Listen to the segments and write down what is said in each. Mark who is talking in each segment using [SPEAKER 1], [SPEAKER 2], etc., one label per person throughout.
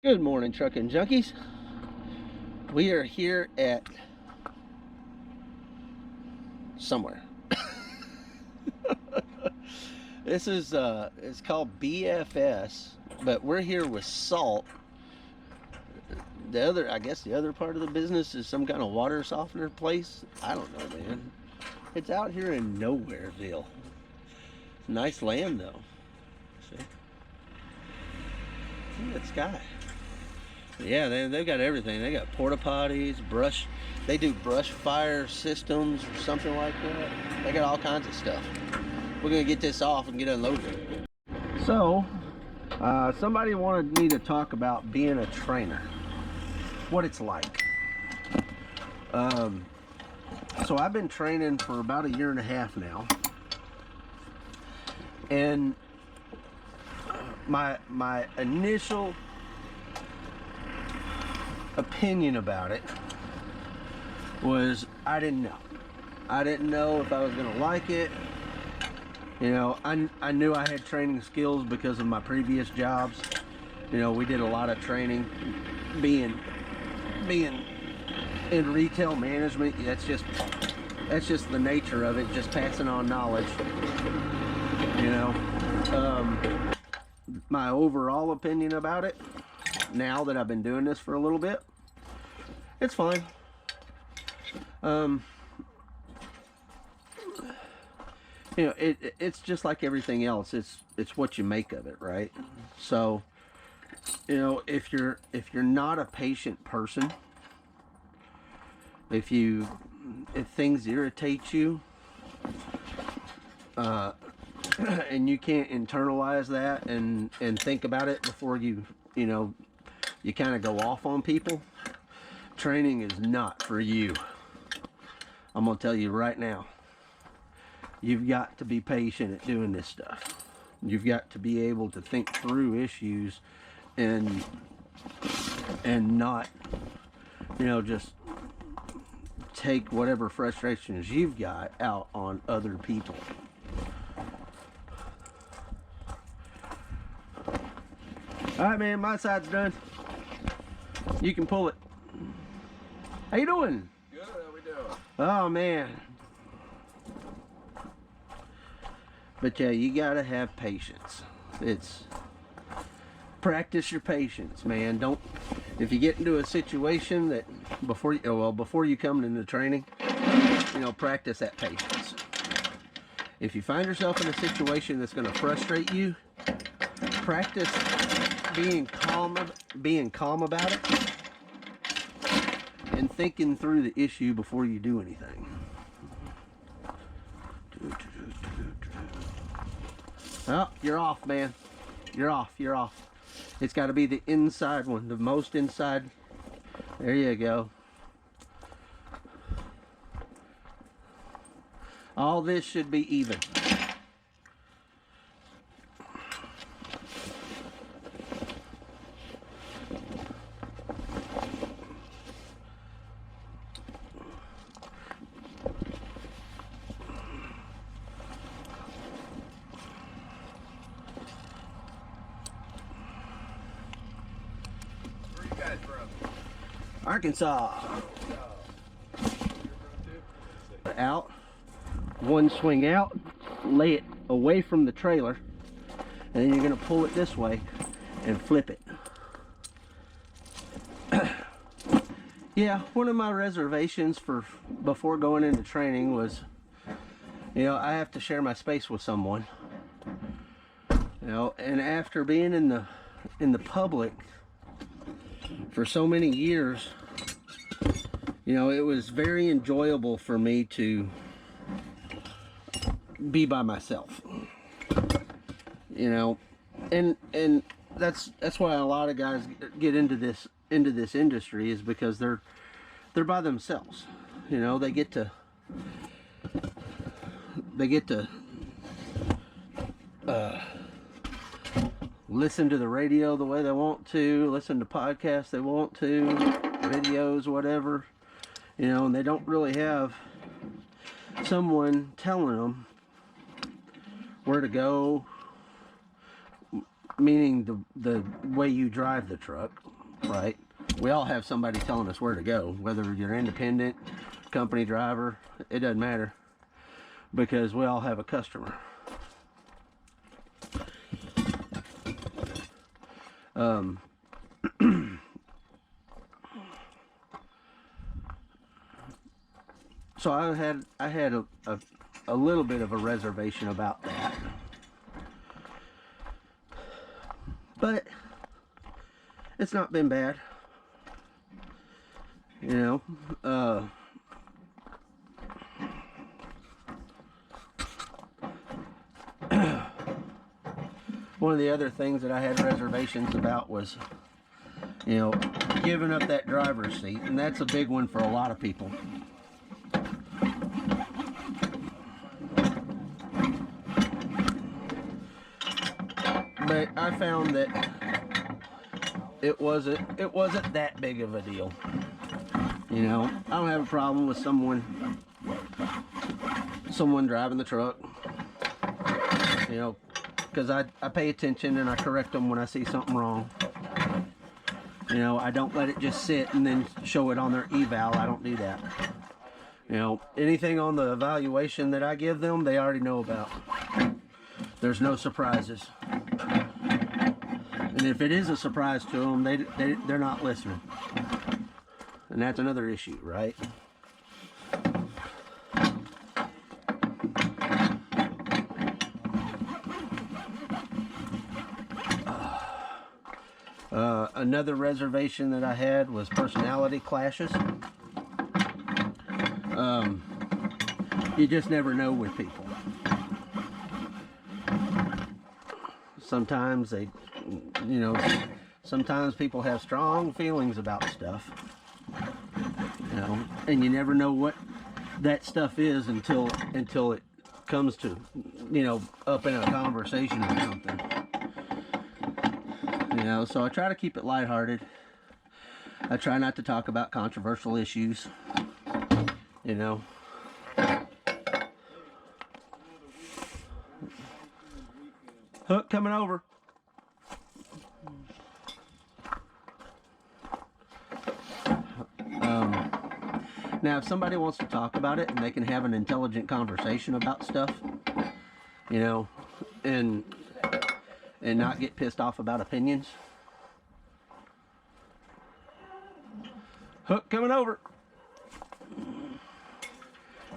[SPEAKER 1] Good morning, trucking junkies. We are here at somewhere. This is it's called BFS, but we're here with Salt. I guess the other part of the business is some kind of water softener place. I don't know, man. It's out here in Nowhereville. Nice land though. See that sky. Yeah, they've got everything. They got porta potties, brush. They do brush fire systems or something like that. They got all kinds of stuff. We're gonna get this off and get unloaded. So, somebody wanted me to talk about being a trainer, what it's like. So I've been training for about 1.5 years now, and my initial opinion about it was I didn't know if I was gonna like it. You know, I knew I had training skills because of my previous jobs. You know, we did a lot of training. Being in retail management, that's just the nature of it, just passing on knowledge. You know, my overall opinion about it, now that I've been doing this for a little bit, it's fine. You know, it's just like everything else. It's what you make of it, right? So, you know, if you're not a patient person, if things irritate you, and you can't internalize that and think about it before you kind of go off on people, training is not for you. I'm gonna tell you right now. You've got to be patient at doing this stuff. You've got to be able to think through issues and not, just take whatever frustrations you've got out on other people. All right, man, my side's done. You can pull it. How you doing?
[SPEAKER 2] Good, how we doing?
[SPEAKER 1] Oh, man. But yeah, you gotta have patience. It's practice your patience, man. Don't, if you get into a situation that before you come into training, practice that patience. If you find yourself in a situation that's going to frustrate you, practice being calm about it and thinking through the issue before you do anything. Oh, you're off, man. You're off. It's got to be the inside one, the most inside. There you go. All this should be even. Arkansas. Out, one swing out, lay it away from the trailer, and then you're going to pull it this way and flip it. Yeah, one of my reservations for before going into training was, I have to share my space with someone. And after being in the public for so many years, it was very enjoyable for me to be by myself. And that's why a lot of guys get into this industry, is because they're by themselves. They get to listen to the radio the way they want to, listen to podcasts they want to, videos, whatever, and they don't really have someone telling them where to go, meaning the way you drive the truck, right? We all have somebody telling us where to go, whether you're independent, company driver, it doesn't matter, because we all have a customer. So I had a little bit of a reservation about that, but it's not been bad, you know. One of the other things that I had reservations about was, you know, giving up that driver's seat, and that's a big one for a lot of people. But I found that it wasn't that big of a deal. You know, I don't have a problem with someone driving the truck, you know, because I pay attention and I correct them when I see something wrong. You know, I don't let it just sit and then show it on their eval. I don't do that. You know, anything on the evaluation that I give them, they already know about. There's no surprises. And if it is a surprise to them, they're not listening. And that's another issue, right? Another reservation that I had was personality clashes. You just never know with people. Sometimes they, you know, sometimes people have strong feelings about stuff, you know, and you never know what that stuff is until it comes to, you know, up in a conversation or something. You know, so I try to keep it lighthearted. I try not to talk about controversial issues, you know. Hook coming over. Now, if somebody wants to talk about it and they can have an intelligent conversation about stuff, you know, and not get pissed off about opinions. Hook coming over.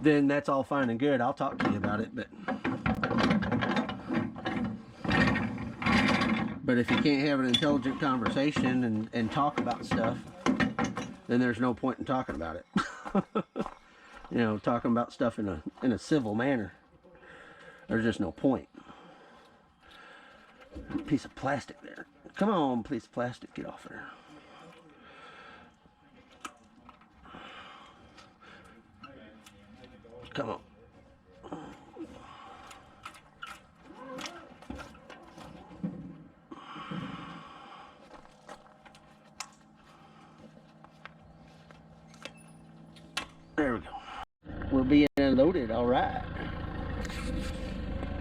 [SPEAKER 1] Then that's all fine and good. I'll talk to you about it, but if you can't have an intelligent conversation and talk about stuff, then there's no point in talking about it. You know, talking about stuff in a civil manner. There's just no point. Piece of plastic there. Come on, piece of plastic, get off there. Come on. There we go. We're being unloaded, all right.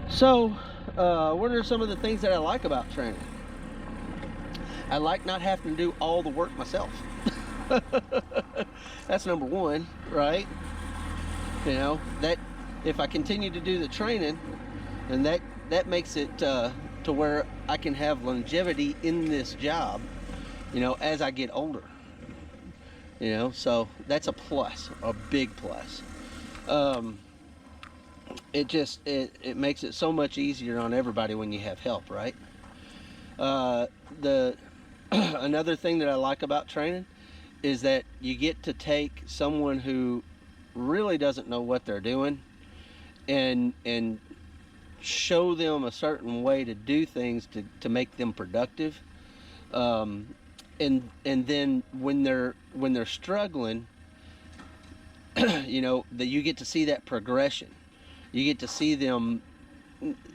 [SPEAKER 1] So, what are some of the things that I like about training? I like not having to do all the work myself. That's number one, right? You know, that if I continue to do the training, and that makes it to where I can have longevity in this job, you know, as I get older. You know, so that's a plus, a big plus. It makes it so much easier on everybody when you have help, right? Another thing that I like about training is that you get to take someone who really doesn't know what they're doing and show them a certain way to do things to make them productive. And then when they're struggling, you know, that you get to see that progression. You get to see them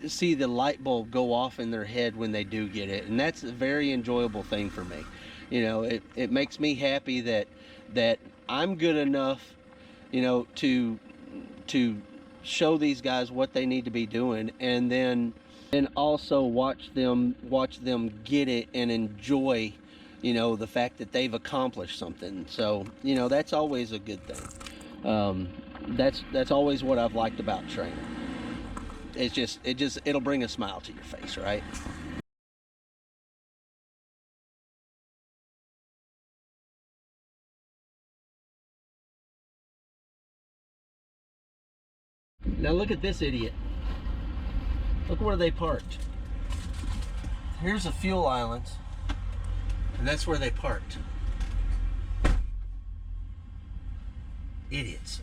[SPEAKER 1] see the light bulb go off in their head when they do get it, and that's a very enjoyable thing for me. You know, it makes me happy that I'm good enough, you know, to show these guys what they need to be doing, and then And also watch them get it and enjoy, you know, the fact that they've accomplished something. So, you know, that's always a good thing. That's always what I've liked about training. It'll bring a smile to your face, right? Now look at this idiot. Look where they parked. Here's a fuel island, and that's where they parked. Idiots.